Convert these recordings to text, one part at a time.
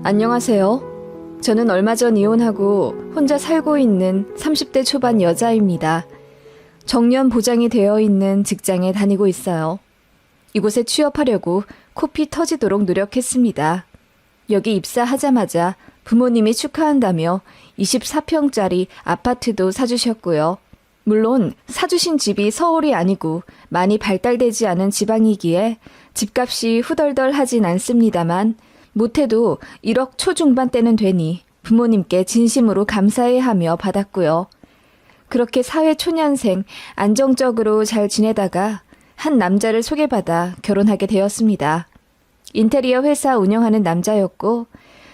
안녕하세요. 저는 얼마 전 이혼하고 혼자 살고 있는 30대 초반 여자입니다. 정년 보장이 되어 있는 직장에 다니고 있어요. 이곳에 취업하려고 코피 터지도록 노력했습니다. 여기 입사하자마자 부모님이 축하한다며 24평짜리 아파트도 사주셨고요. 물론 사주신 집이 서울이 아니고 많이 발달되지 않은 지방이기에 집값이 후덜덜하진 않습니다만 못해도 1억 초중반대는 되니 부모님께 진심으로 감사해하며 받았고요. 그렇게 사회 초년생 안정적으로 잘 지내다가 한 남자를 소개받아 결혼하게 되었습니다. 인테리어 회사 운영하는 남자였고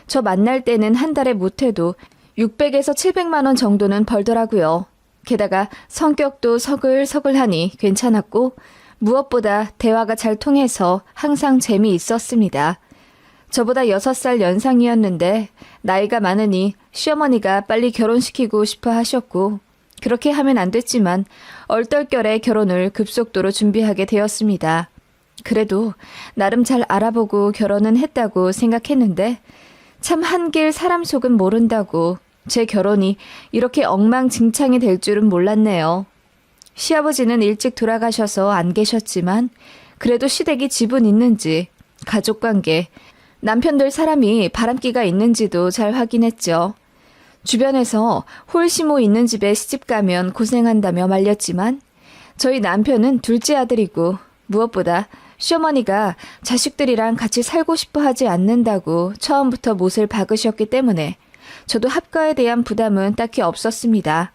저 만날 때는 한 달에 못해도 600에서 700만 원 정도는 벌더라고요. 게다가 성격도 서글서글하니 괜찮았고 무엇보다 대화가 잘 통해서 항상 재미있었습니다. 저보다 6살 연상이었는데 나이가 많으니 시어머니가 빨리 결혼시키고 싶어 하셨고 그렇게 하면 안 됐지만 얼떨결에 결혼을 급속도로 준비하게 되었습니다. 그래도 나름 잘 알아보고 결혼은 했다고 생각했는데 참 한길 사람 속은 모른다고 제 결혼이 이렇게 엉망진창이 될 줄은 몰랐네요. 시아버지는 일찍 돌아가셔서 안 계셨지만 그래도 시댁이 지분 있는지 가족관계, 남편들 사람이 바람기가 있는지도 잘 확인했죠. 주변에서 홀시모 있는 집에 시집가면 고생한다며 말렸지만 저희 남편은 둘째 아들이고 무엇보다 시어머니가 자식들이랑 같이 살고 싶어 하지 않는다고 처음부터 못을 박으셨기 때문에 저도 합가에 대한 부담은 딱히 없었습니다.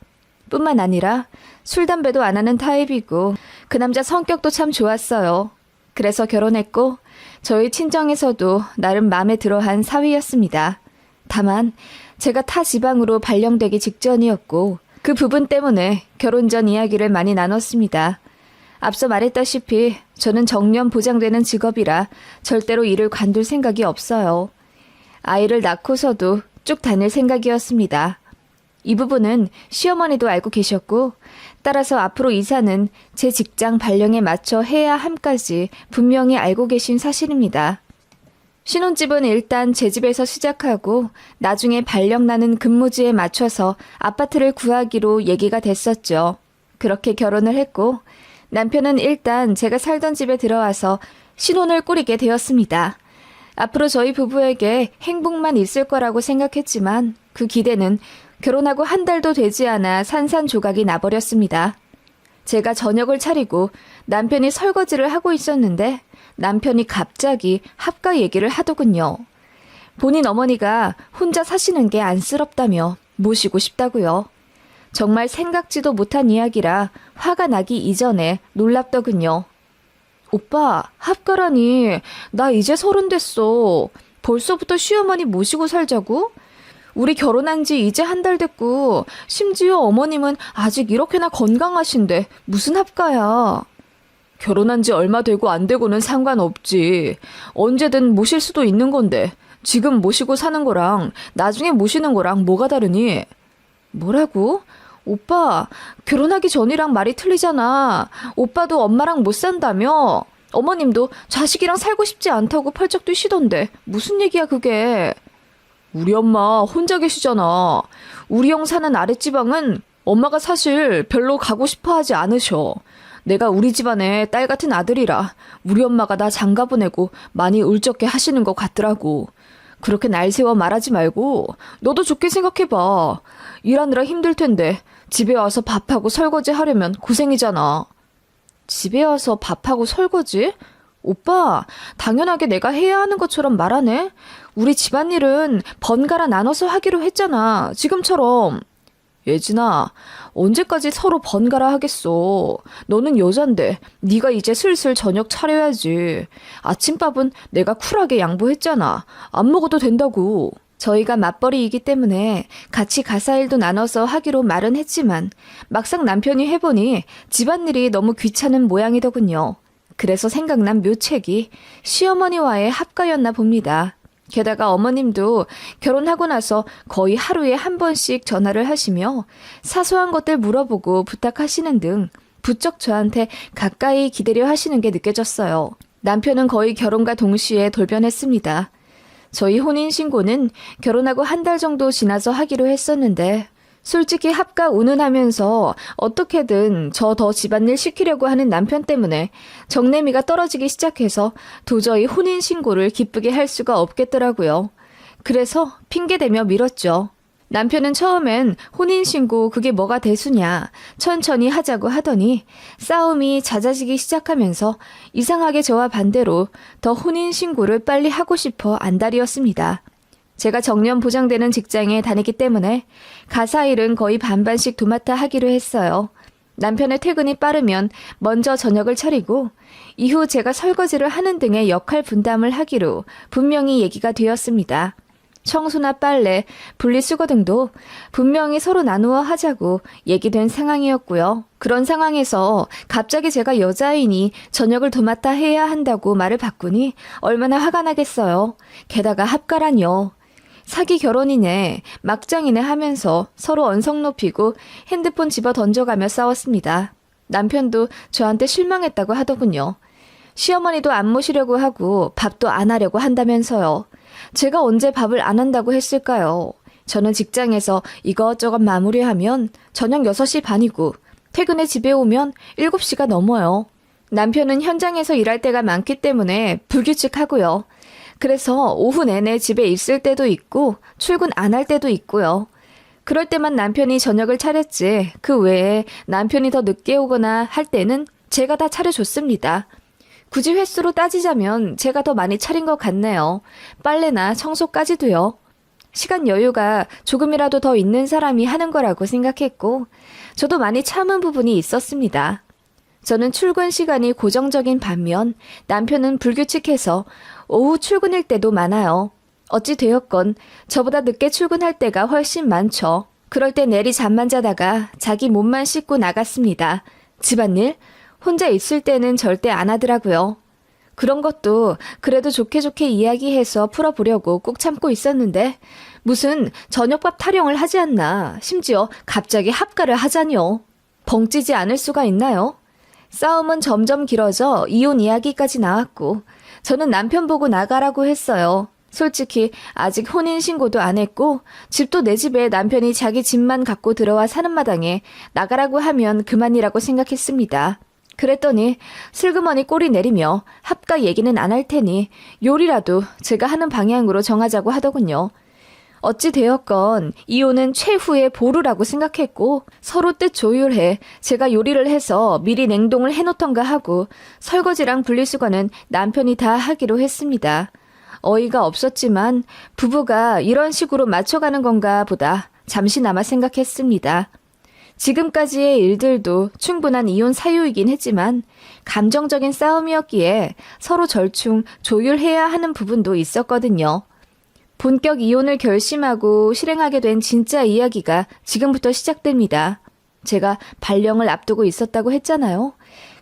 뿐만 아니라 술, 담배도 안 하는 타입이고 그 남자 성격도 참 좋았어요. 그래서 결혼했고 저희 친정에서도 나름 마음에 들어한 사위였습니다. 다만 제가 타 지방으로 발령되기 직전이었고 그 부분 때문에 결혼 전 이야기를 많이 나눴습니다. 앞서 말했다시피 저는 정년 보장되는 직업이라 절대로 일을 관둘 생각이 없어요. 아이를 낳고서도 쭉 다닐 생각이었습니다. 이 부분은 시어머니도 알고 계셨고 따라서 앞으로 이사는 제 직장 발령에 맞춰 해야 함까지 분명히 알고 계신 사실입니다. 신혼집은 일단 제 집에서 시작하고 나중에 발령나는 근무지에 맞춰서 아파트를 구하기로 얘기가 됐었죠. 그렇게 결혼을 했고 남편은 일단 제가 살던 집에 들어와서 신혼을 꾸리게 되었습니다. 앞으로 저희 부부에게 행복만 있을 거라고 생각했지만 그 기대는 결혼하고 한 달도 되지 않아 산산조각이 나버렸습니다. 제가 저녁을 차리고 남편이 설거지를 하고 있었는데 남편이 갑자기 합가 얘기를 하더군요. 본인 어머니가 혼자 사시는 게 안쓰럽다며 모시고 싶다고요. 정말 생각지도 못한 이야기라 화가 나기 이전에 놀랍더군요. 오빠, 합가라니. 나 이제 30 됐어. 벌써부터 시어머니 모시고 살자고? 우리 결혼한 지 이제 한 달 됐고 심지어 어머님은 아직 이렇게나 건강하신데 무슨 합가야. 결혼한 지 얼마 되고 안 되고는 상관없지. 언제든 모실 수도 있는 건데 지금 모시고 사는 거랑 나중에 모시는 거랑 뭐가 다르니? 뭐라고? 오빠, 결혼하기 전이랑 말이 틀리잖아. 오빠도 엄마랑 못 산다며? 어머님도 자식이랑 살고 싶지 않다고 펄쩍 뛰시던데 무슨 얘기야 그게? 우리 엄마 혼자 계시잖아. 우리 형 사는 아랫지방은 엄마가 사실 별로 가고 싶어 하지 않으셔. 내가 우리 집안의 딸 같은 아들이라 우리 엄마가 나 장가 보내고 많이 울적해 하시는 것 같더라고. 그렇게 날 세워 말하지 말고 너도 좋게 생각해봐. 일하느라 힘들 텐데 집에 와서 밥하고 설거지 하려면 고생이잖아. 집에 와서 밥하고 설거지? 오빠, 당연하게 내가 해야 하는 것처럼 말하네? 우리 집안일은 번갈아 나눠서 하기로 했잖아. 지금처럼. 예진아, 언제까지 서로 번갈아 하겠어. 너는 여잔데 네가 이제 슬슬 저녁 차려야지. 아침밥은 내가 쿨하게 양보했잖아. 안 먹어도 된다고. 저희가 맞벌이이기 때문에 같이 가사일도 나눠서 하기로 말은 했지만 막상 남편이 해보니 집안일이 너무 귀찮은 모양이더군요. 그래서 생각난 묘책이 시어머니와의 합가였나 봅니다. 게다가 어머님도 결혼하고 나서 거의 하루에 한 번씩 전화를 하시며 사소한 것들 물어보고 부탁하시는 등 부쩍 저한테 가까이 기대려 하시는 게 느껴졌어요. 남편은 거의 결혼과 동시에 돌변했습니다. 저희 혼인신고는 결혼하고 한 달 정도 지나서 하기로 했었는데 솔직히 합가 운운하면서 어떻게든 저 더 집안일 시키려고 하는 남편 때문에 정내미가 떨어지기 시작해서 도저히 혼인신고를 기쁘게 할 수가 없겠더라고요. 그래서 핑계대며 미뤘죠. 남편은 처음엔 혼인신고 그게 뭐가 대수냐 천천히 하자고 하더니 싸움이 잦아지기 시작하면서 이상하게 저와 반대로 더 혼인신고를 빨리 하고 싶어 안달이었습니다. 제가 정년 보장되는 직장에 다니기 때문에 가사일은 거의 반반씩 도맡아 하기로 했어요. 남편의 퇴근이 빠르면 먼저 저녁을 차리고 이후 제가 설거지를 하는 등의 역할 분담을 하기로 분명히 얘기가 되었습니다. 청소나 빨래, 분리수거 등도 분명히 서로 나누어 하자고 얘기된 상황이었고요. 그런 상황에서 갑자기 제가 여자이니 저녁을 도맡아 해야 한다고 말을 바꾸니 얼마나 화가 나겠어요. 게다가 합가라뇨. 사기 결혼이네, 막장이네 하면서 서로 언성 높이고 핸드폰 집어 던져가며 싸웠습니다. 남편도 저한테 실망했다고 하더군요. 시어머니도 안 모시려고 하고 밥도 안 하려고 한다면서요. 제가 언제 밥을 안 한다고 했을까요? 저는 직장에서 이것저것 마무리하면 저녁 6시 반이고 퇴근해 집에 오면 7시가 넘어요. 남편은 현장에서 일할 때가 많기 때문에 불규칙하고요. 그래서 오후 내내 집에 있을 때도 있고 출근 안 할 때도 있고요. 그럴 때만 남편이 저녁을 차렸지 그 외에 남편이 더 늦게 오거나 할 때는 제가 다 차려줬습니다. 굳이 횟수로 따지자면 제가 더 많이 차린 것 같네요. 빨래나 청소까지도요. 시간 여유가 조금이라도 더 있는 사람이 하는 거라고 생각했고 저도 많이 참은 부분이 있었습니다. 저는 출근 시간이 고정적인 반면 남편은 불규칙해서 오후 출근일 때도 많아요. 어찌 되었건 저보다 늦게 출근할 때가 훨씬 많죠. 그럴 때 내리 잠만 자다가 자기 몸만 씻고 나갔습니다. 집안일? 혼자 있을 때는 절대 안 하더라고요. 그런 것도 그래도 좋게 좋게 이야기해서 풀어보려고 꾹 참고 있었는데 무슨 저녁밥 타령을 하지 않나. 심지어 갑자기 합가를 하자니요. 벙찌지 않을 수가 있나요? 싸움은 점점 길어져 이혼 이야기까지 나왔고 저는 남편 보고 나가라고 했어요. 솔직히 아직 혼인신고도 안 했고 집도 내 집에 남편이 자기 집만 갖고 들어와 사는 마당에 나가라고 하면 그만이라고 생각했습니다. 그랬더니 슬그머니 꼬리 내리며 합가 얘기는 안 할 테니 요리라도 제가 하는 방향으로 정하자고 하더군요. 어찌 되었건 이혼은 최후의 보루라고 생각했고 서로 뜻 조율해 제가 요리를 해서 미리 냉동을 해놓던가 하고 설거지랑 분리수거는 남편이 다 하기로 했습니다. 어이가 없었지만 부부가 이런 식으로 맞춰가는 건가 보다 잠시나마 생각했습니다. 지금까지의 일들도 충분한 이혼 사유이긴 했지만 감정적인 싸움이었기에 서로 절충 조율해야 하는 부분도 있었거든요. 본격 이혼을 결심하고 실행하게 된 진짜 이야기가 지금부터 시작됩니다. 제가 발령을 앞두고 있었다고 했잖아요.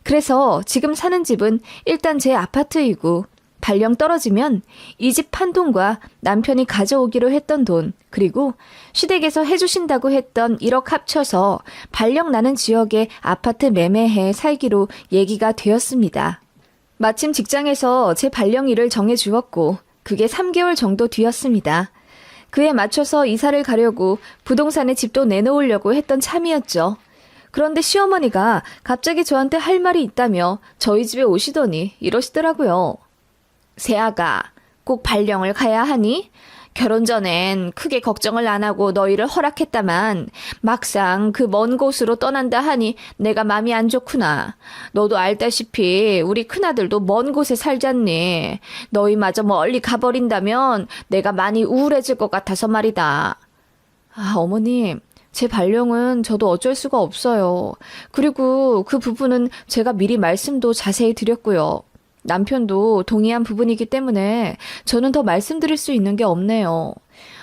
그래서 지금 사는 집은 일단 제 아파트이고 발령 떨어지면 이 집 판 돈과 남편이 가져오기로 했던 돈 그리고 시댁에서 해주신다고 했던 1억 합쳐서 발령 나는 지역에 아파트 매매해 살기로 얘기가 되었습니다. 마침 직장에서 제 발령일을 정해주었고 그게 3개월 정도 뒤였습니다. 그에 맞춰서 이사를 가려고 부동산에 집도 내놓으려고 했던 참이었죠. 그런데 시어머니가 갑자기 저한테 할 말이 있다며 저희 집에 오시더니 이러시더라고요. 새아가 꼭 발령을 가야 하니? 결혼 전엔 크게 걱정을 안 하고 너희를 허락했다만 막상 그 먼 곳으로 떠난다 하니 내가 마음이 안 좋구나. 너도 알다시피 우리 큰아들도 먼 곳에 살잖니. 너희마저 멀리 가버린다면 내가 많이 우울해질 것 같아서 말이다. 아, 어머님. 제 발령은 저도 어쩔 수가 없어요. 그리고 그 부분은 제가 미리 말씀도 자세히 드렸고요. 남편도 동의한 부분이기 때문에 저는 더 말씀드릴 수 있는 게 없네요.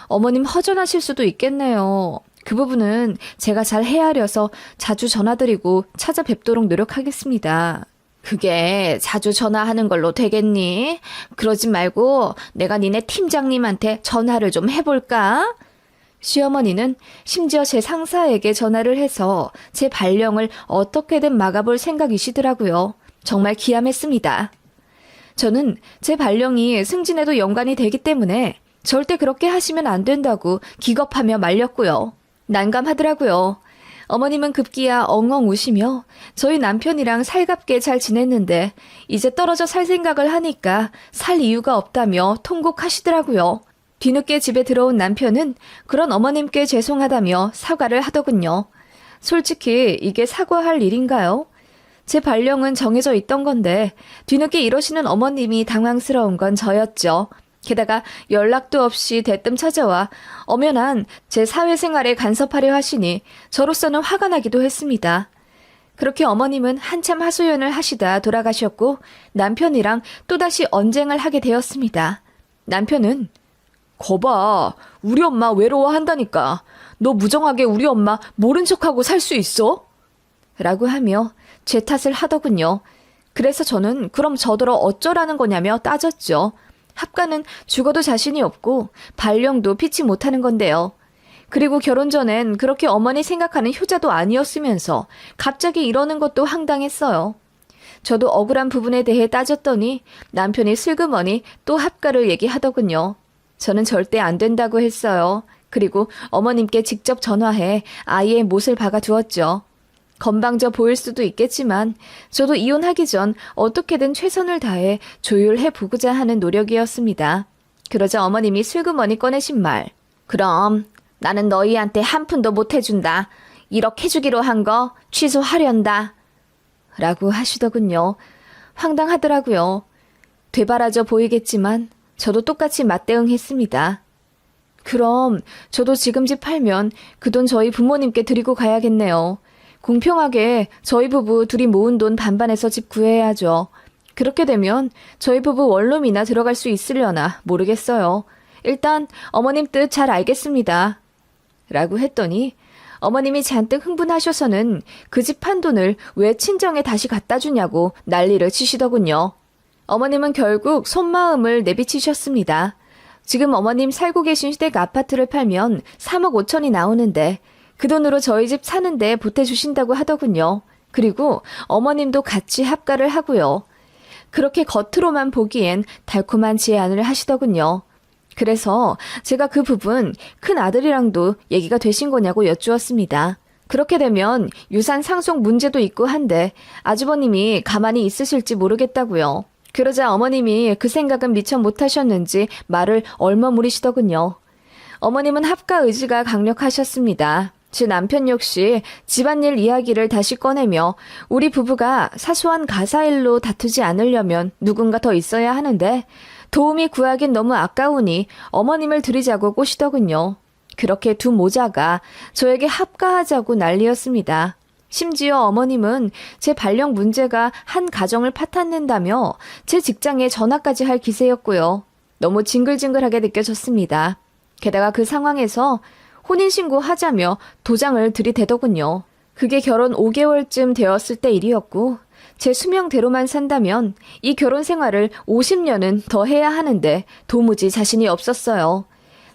어머님 허전하실 수도 있겠네요. 그 부분은 제가 잘 헤아려서 자주 전화드리고 찾아뵙도록 노력하겠습니다. 그게 자주 전화하는 걸로 되겠니? 그러지 말고 내가 니네 팀장님한테 전화를 좀 해볼까? 시어머니는 심지어 제 상사에게 전화를 해서 제 발령을 어떻게든 막아볼 생각이시더라고요. 정말 기함했습니다. 저는 제 발령이 승진에도 연관이 되기 때문에 절대 그렇게 하시면 안 된다고 기겁하며 말렸고요. 난감하더라고요. 어머님은 급기야 엉엉 우시며 저희 남편이랑 살갑게 잘 지냈는데 이제 떨어져 살 생각을 하니까 살 이유가 없다며 통곡하시더라고요. 뒤늦게 집에 들어온 남편은 그런 어머님께 죄송하다며 사과를 하더군요. 솔직히 이게 사과할 일인가요? 제 발령은 정해져 있던 건데 뒤늦게 이러시는 어머님이 당황스러운 건 저였죠. 게다가 연락도 없이 대뜸 찾아와 엄연한 제 사회생활에 간섭하려 하시니 저로서는 화가 나기도 했습니다. 그렇게 어머님은 한참 하소연을 하시다 돌아가셨고 남편이랑 또다시 언쟁을 하게 되었습니다. 남편은 거봐, 우리 엄마 외로워한다니까. 너 무정하게 우리 엄마 모른 척하고 살 수 있어? 라고 하며 제 탓을 하더군요. 그래서 저는 그럼 저더러 어쩌라는 거냐며 따졌죠. 합가는 죽어도 자신이 없고 발령도 피치 못하는 건데요. 그리고 결혼 전엔 그렇게 어머니 생각하는 효자도 아니었으면서 갑자기 이러는 것도 황당했어요. 저도 억울한 부분에 대해 따졌더니 남편이 슬그머니 또 합가를 얘기하더군요. 저는 절대 안 된다고 했어요. 그리고 어머님께 직접 전화해 아이의 못을 박아두었죠. 건방져 보일 수도 있겠지만 저도 이혼하기 전 어떻게든 최선을 다해 조율해 보고자 하는 노력이었습니다. 그러자 어머님이 슬그머니 꺼내신 말. 그럼 나는 너희한테 한 푼도 못 해준다. 1억 해주기로 한 거 취소하련다. 라고 하시더군요. 황당하더라고요. 되바라져 보이겠지만 저도 똑같이 맞대응했습니다. 그럼 저도 지금 집 팔면 그 돈 저희 부모님께 드리고 가야겠네요. 공평하게 저희 부부 둘이 모은 돈 반반해서 집 구해야죠. 그렇게 되면 저희 부부 원룸이나 들어갈 수 있으려나 모르겠어요. 일단 어머님 뜻 잘 알겠습니다. 라고 했더니 어머님이 잔뜩 흥분하셔서는 그 집 판 돈을 왜 친정에 다시 갖다 주냐고 난리를 치시더군요. 어머님은 결국 속마음을 내비치셨습니다. 지금 어머님 살고 계신 시댁 아파트를 팔면 3억 5천이 나오는데 그 돈으로 저희 집 사는데 보태주신다고 하더군요. 그리고 어머님도 같이 합가를 하고요. 그렇게 겉으로만 보기엔 달콤한 제안을 하시더군요. 그래서 제가 그 부분 큰 아들이랑도 얘기가 되신 거냐고 여쭈었습니다. 그렇게 되면 유산 상속 문제도 있고 한데 아주버님이 가만히 있으실지 모르겠다고요. 그러자 어머님이 그 생각은 미처 못하셨는지 말을 얼머무리시더군요. 어머님은 합가 의지가 강력하셨습니다. 제 남편 역시 집안일 이야기를 다시 꺼내며 우리 부부가 사소한 가사일로 다투지 않으려면 누군가 더 있어야 하는데 도움이 구하긴 너무 아까우니 어머님을 드리자고 꼬시더군요. 그렇게 두 모자가 저에게 합가하자고 난리였습니다. 심지어 어머님은 제 발령 문제가 한 가정을 파탄낸다며 제 직장에 전화까지 할 기세였고요. 너무 징글징글하게 느껴졌습니다. 게다가 그 상황에서 혼인신고 하자며 도장을 들이대더군요. 그게 결혼 5개월쯤 되었을 때 일이었고 제 수명대로만 산다면 이 결혼 생활을 50년은 더 해야 하는데 도무지 자신이 없었어요.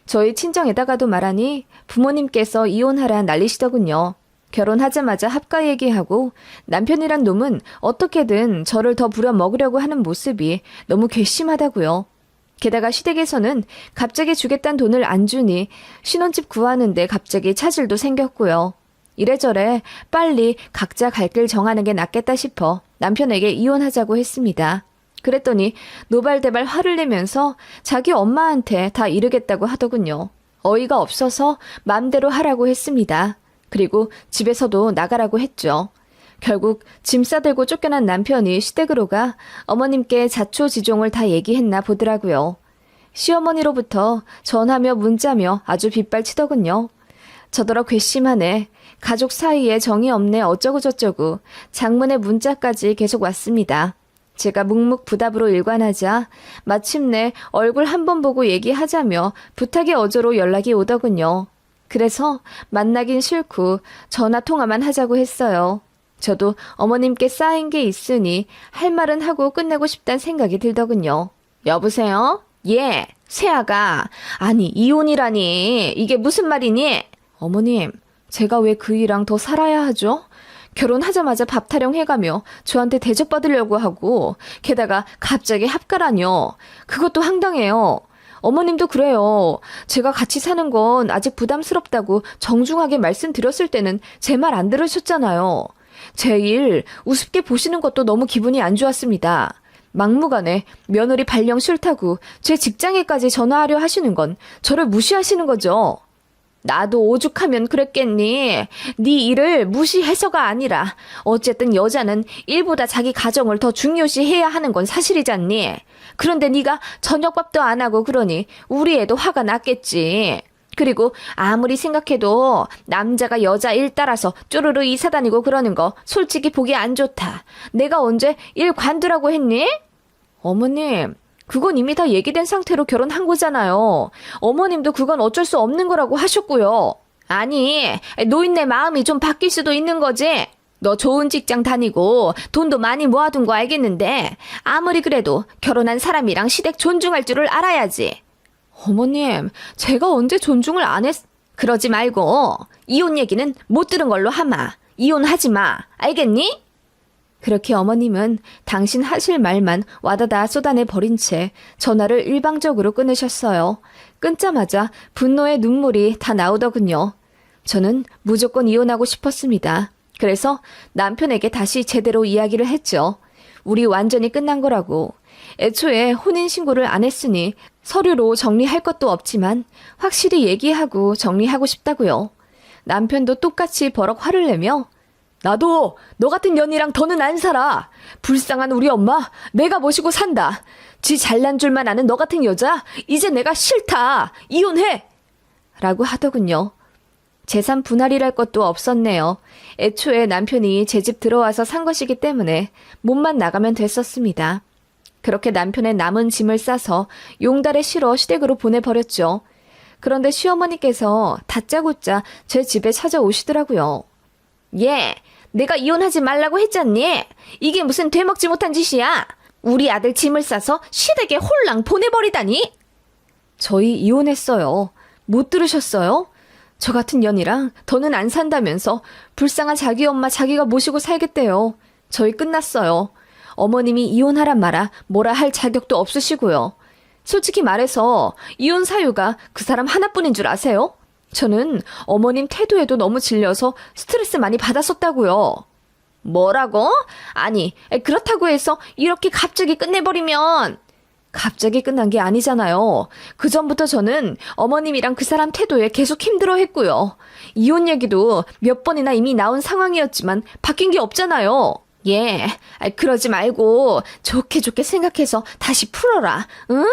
저희 친정에다가도 말하니 부모님께서 이혼하라 난리시더군요. 결혼하자마자 합가 얘기하고 남편이란 놈은 어떻게든 저를 더 부려먹으려고 하는 모습이 너무 괘씸하다고요. 게다가 시댁에서는 갑자기 주겠다는 돈을 안 주니 신혼집 구하는데 갑자기 차질도 생겼고요. 이래저래 빨리 각자 갈 길 정하는 게 낫겠다 싶어 남편에게 이혼하자고 했습니다. 그랬더니 노발대발 화를 내면서 자기 엄마한테 다 이르겠다고 하더군요. 어이가 없어서 맘대로 하라고 했습니다. 그리고 집에서도 나가라고 했죠. 결국 짐 싸들고 쫓겨난 남편이 시댁으로 가 어머님께 자초지종을 다 얘기했나 보더라고요. 시어머니로부터 전화며 문자며 아주 빗발치더군요. 저더러 괘씸하네. 가족 사이에 정이 없네 어쩌고저쩌고 장문의 문자까지 계속 왔습니다. 제가 묵묵부답으로 일관하자 마침내 얼굴 한 번 보고 얘기하자며 부탁의 어조로 연락이 오더군요. 그래서 만나긴 싫고 전화통화만 하자고 했어요. 저도 어머님께 쌓인 게 있으니 할 말은 하고 끝내고 싶단 생각이 들더군요. 여보세요? 예, 세아가. 아니, 이혼이라니. 이게 무슨 말이니? 어머님, 제가 왜 그이랑 더 살아야 하죠? 결혼하자마자 밥 타령 해가며 저한테 대접받으려고 하고 게다가 갑자기 합가라뇨. 그것도 황당해요. 어머님도 그래요. 제가 같이 사는 건 아직 부담스럽다고 정중하게 말씀드렸을 때는 제 말 안 들으셨잖아요. 제 일 우습게 보시는 것도 너무 기분이 안 좋았습니다. 막무가내 며느리 발령 싫다고 제 직장에까지 전화하려 하시는 건 저를 무시하시는 거죠. 나도 오죽하면 그랬겠니? 네 일을 무시해서가 아니라 어쨌든 여자는 일보다 자기 가정을 더 중요시해야 하는 건 사실이잖니. 그런데 네가 저녁밥도 안 하고 그러니 우리 애도 화가 났겠지. 그리고 아무리 생각해도 남자가 여자 일 따라서 쪼르르 이사 다니고 그러는 거 솔직히 보기 안 좋다. 내가 언제 일 관두라고 했니? 어머님, 그건 이미 다 얘기된 상태로 결혼한 거잖아요. 어머님도 그건 어쩔 수 없는 거라고 하셨고요. 아니, 노인네 마음이 좀 바뀔 수도 있는 거지. 너 좋은 직장 다니고 돈도 많이 모아둔 거 알겠는데 아무리 그래도 결혼한 사람이랑 시댁 존중할 줄을 알아야지. 어머님, 제가 언제 존중을 안 했... 그러지 말고 이혼 얘기는 못 들은 걸로 하마. 이혼하지 마. 알겠니? 그렇게 어머님은 당신 하실 말만 와다다 쏟아내 버린 채 전화를 일방적으로 끊으셨어요. 끊자마자 분노의 눈물이 다 나오더군요. 저는 무조건 이혼하고 싶었습니다. 그래서 남편에게 다시 제대로 이야기를 했죠. 우리 완전히 끝난 거라고. 애초에 혼인신고를 안 했으니 서류로 정리할 것도 없지만 확실히 얘기하고 정리하고 싶다고요. 남편도 똑같이 버럭 화를 내며 나도 너 같은 년이랑 더는 안 살아. 불쌍한 우리 엄마 내가 모시고 산다. 지 잘난 줄만 아는 너 같은 여자 이제 내가 싫다. 이혼해. 라고 하더군요. 재산 분할이랄 것도 없었네요. 애초에 남편이 제 집 들어와서 산 것이기 때문에 몸만 나가면 됐었습니다. 그렇게 남편의 남은 짐을 싸서 용달에 실어 시댁으로 보내버렸죠. 그런데 시어머니께서 다짜고짜 제 집에 찾아오시더라고요. 예, 내가 이혼하지 말라고 했잖니? 이게 무슨 되먹지 못한 짓이야? 우리 아들 짐을 싸서 시댁에 홀랑 보내버리다니? 저희 이혼했어요. 못 들으셨어요? 저 같은 년이랑 더는 안 산다면서 불쌍한 자기 엄마 자기가 모시고 살겠대요. 저희 끝났어요. 어머님이 이혼하란 말아 뭐라 할 자격도 없으시고요. 솔직히 말해서 이혼 사유가 그 사람 하나뿐인 줄 아세요? 저는 어머님 태도에도 너무 질려서 스트레스 많이 받았었다고요. 뭐라고? 아니, 그렇다고 해서 이렇게 갑자기 끝내버리면... 갑자기 끝난 게 아니잖아요. 그전부터 저는 어머님이랑 그 사람 태도에 계속 힘들어했고요. 이혼 얘기도 몇 번이나 이미 나온 상황이었지만 바뀐 게 없잖아요. 예, 그러지 말고 좋게 생각해서 다시 풀어라, 응?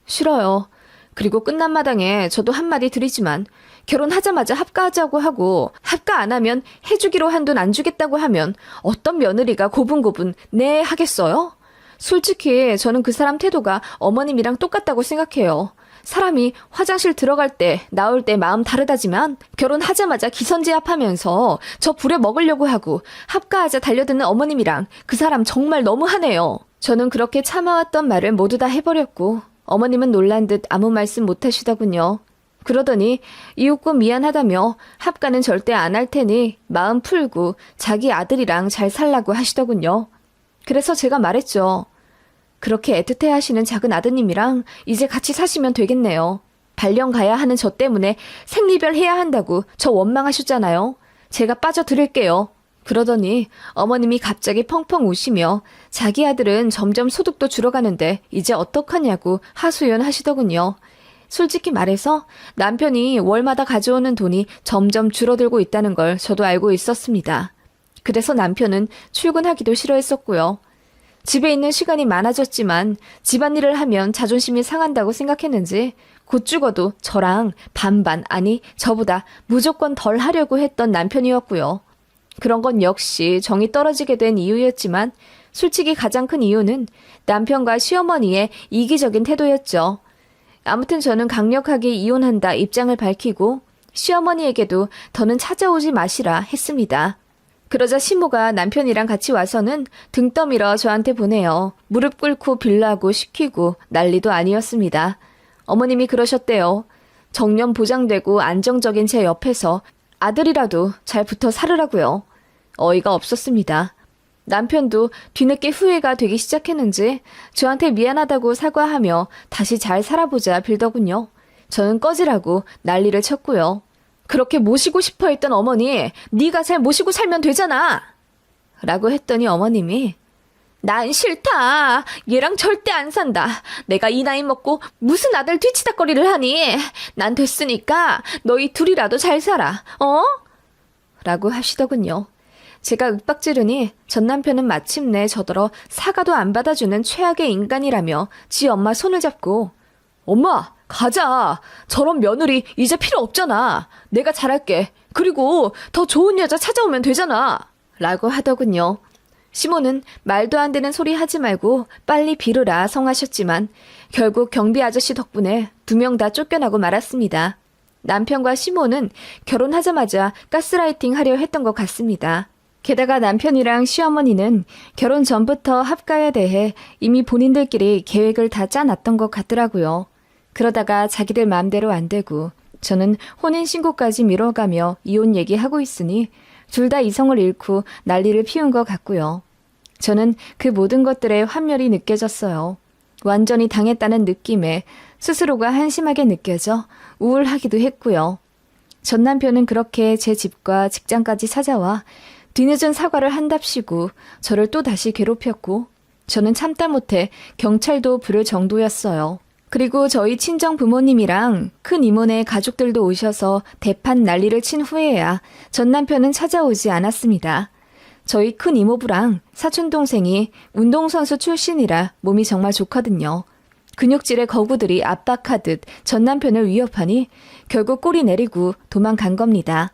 싫어요. 그리고 끝난 마당에 저도 한마디 드리지만 결혼하자마자 합가하자고 하고 합가 안 하면 해주기로 한 돈 안 주겠다고 하면 어떤 며느리가 고분고분 네 하겠어요? 솔직히 저는 그 사람 태도가 어머님이랑 똑같다고 생각해요. 사람이 화장실 들어갈 때 나올 때 마음 다르다지만 결혼하자마자 기선제압하면서 저 부려먹으려고 하고 합가하자 달려드는 어머님이랑 그 사람 정말 너무하네요. 저는 그렇게 참아왔던 말을 모두 다 해버렸고 어머님은 놀란 듯 아무 말씀 못하시더군요. 그러더니 이웃고 미안하다며 합가는 절대 안 할 테니 마음 풀고 자기 아들이랑 잘 살라고 하시더군요. 그래서 제가 말했죠. 그렇게 애틋해 하시는 작은 아드님이랑 이제 같이 사시면 되겠네요. 발령 가야 하는 저 때문에 생리별 해야 한다고 저 원망하셨잖아요. 제가 빠져드릴게요. 그러더니 어머님이 갑자기 펑펑 우시며 자기 아들은 점점 소득도 줄어가는데 이제 어떡하냐고 하소연 하시더군요. 솔직히 말해서 남편이 월마다 가져오는 돈이 점점 줄어들고 있다는 걸 저도 알고 있었습니다. 그래서 남편은 출근하기도 싫어했었고요. 집에 있는 시간이 많아졌지만 집안일을 하면 자존심이 상한다고 생각했는지 곧 죽어도 저랑 반반 아니 저보다 무조건 덜 하려고 했던 남편이었고요. 그런 건 역시 정이 떨어지게 된 이유였지만 솔직히 가장 큰 이유는 남편과 시어머니의 이기적인 태도였죠. 아무튼 저는 강력하게 이혼한다 입장을 밝히고 시어머니에게도 더는 찾아오지 마시라 했습니다. 그러자 시모가 남편이랑 같이 와서는 등 떠밀어 저한테 보내요. 무릎 꿇고 빌라고 시키고 난리도 아니었습니다. 어머님이 그러셨대요. 정년 보장되고 안정적인 제 옆에서 아들이라도 잘 붙어 살으라고요. 어이가 없었습니다. 남편도 뒤늦게 후회가 되기 시작했는지 저한테 미안하다고 사과하며 다시 잘 살아보자 빌더군요. 저는 꺼지라고 난리를 쳤고요. 그렇게 모시고 싶어 했던 어머니, 네가 잘 모시고 살면 되잖아! 라고 했더니 어머님이 난 싫다. 얘랑 절대 안 산다. 내가 이 나이 먹고 무슨 아들 뒤치다거리를 하니? 난 됐으니까 너희 둘이라도 잘 살아. 어? 라고 하시더군요. 제가 윽박지르니 전 남편은 마침내 저더러 사과도 안 받아주는 최악의 인간이라며 지 엄마 손을 잡고 엄마 가자. 저런 며느리 이제 필요 없잖아. 내가 잘할게. 그리고 더 좋은 여자 찾아오면 되잖아. 라고 하더군요. 시모는 말도 안 되는 소리 하지 말고 빨리 비르라 성하셨지만 결국 경비 아저씨 덕분에 2명 다 쫓겨나고 말았습니다. 남편과 시모는 결혼하자마자 가스라이팅 하려 했던 것 같습니다. 게다가 남편이랑 시어머니는 결혼 전부터 합가에 대해 이미 본인들끼리 계획을 다 짜놨던 것 같더라고요. 그러다가 자기들 마음대로 안 되고 저는 혼인신고까지 미뤄가며 이혼 얘기하고 있으니 둘 다 이성을 잃고 난리를 피운 것 같고요. 저는 그 모든 것들에 환멸이 느껴졌어요. 완전히 당했다는 느낌에 스스로가 한심하게 느껴져 우울하기도 했고요. 전 남편은 그렇게 제 집과 직장까지 찾아와 뒤늦은 사과를 한답시고 저를 또 다시 괴롭혔고 저는 참다 못해 경찰도 부를 정도였어요. 그리고 저희 친정 부모님이랑 큰 이모네 가족들도 오셔서 대판 난리를 친 후에야 전 남편은 찾아오지 않았습니다. 저희 큰 이모부랑 사촌동생이 운동선수 출신이라 몸이 정말 좋거든요. 근육질의 거구들이 압박하듯 전 남편을 위협하니 결국 꼬리 내리고 도망간 겁니다.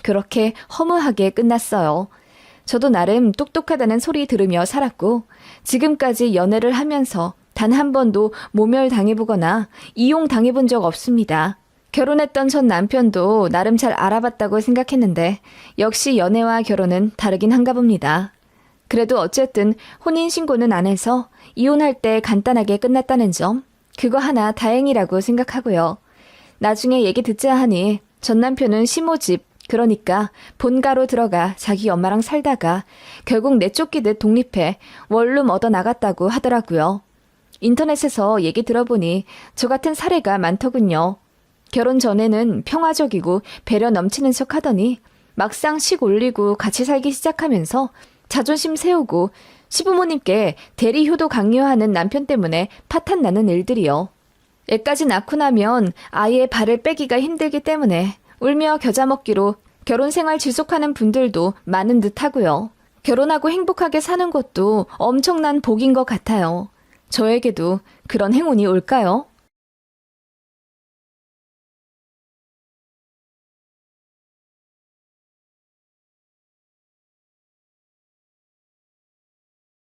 그렇게 허무하게 끝났어요. 저도 나름 똑똑하다는 소리 들으며 살았고 지금까지 연애를 하면서 단 한 번도 모멸당해보거나 이용당해본 적 없습니다. 결혼했던 전 남편도 나름 잘 알아봤다고 생각했는데 역시 연애와 결혼은 다르긴 한가 봅니다. 그래도 어쨌든 혼인신고는 안 해서 이혼할 때 간단하게 끝났다는 점, 그거 하나 다행이라고 생각하고요. 나중에 얘기 듣자 하니 전 남편은 시모집, 그러니까 본가로 들어가 자기 엄마랑 살다가 결국 내쫓기듯 독립해 원룸 얻어 나갔다고 하더라고요. 인터넷에서 얘기 들어보니 저 같은 사례가 많더군요. 결혼 전에는 평화적이고 배려 넘치는 척 하더니 막상 식 올리고 같이 살기 시작하면서 자존심 세우고 시부모님께 대리 효도 강요하는 남편 때문에 파탄 나는 일들이요. 애까지 낳고 나면 아이의 발을 빼기가 힘들기 때문에 울며 겨자 먹기로 결혼 생활 지속하는 분들도 많은 듯 하고요. 결혼하고 행복하게 사는 것도 엄청난 복인 것 같아요. 저에게도 그런 행운이 올까요?